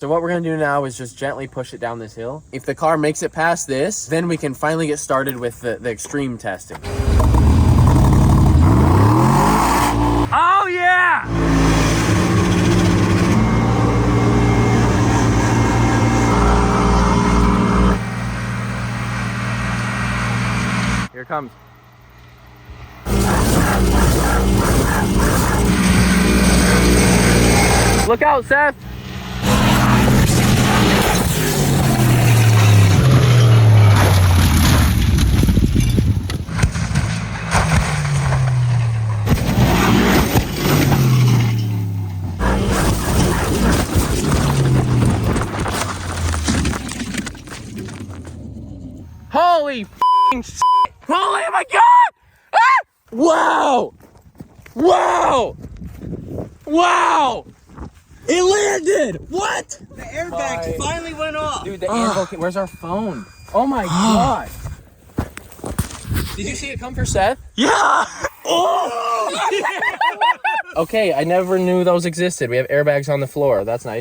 So what we're gonna do now is just gently push it down this hill. If the car makes it past this, then we can finally get started with the extreme testing. Oh yeah! Here it comes. Look out, Seth! Holy f***ing shit! Holy my god! Ah! Wow! Wow! Wow! It landed! What? The airbags finally went off. Dude, the anvil came. Where's our phone? Oh my god! Did you see it come for Seth? Yeah! Okay, I never knew those existed. We have airbags on the floor. That's nice.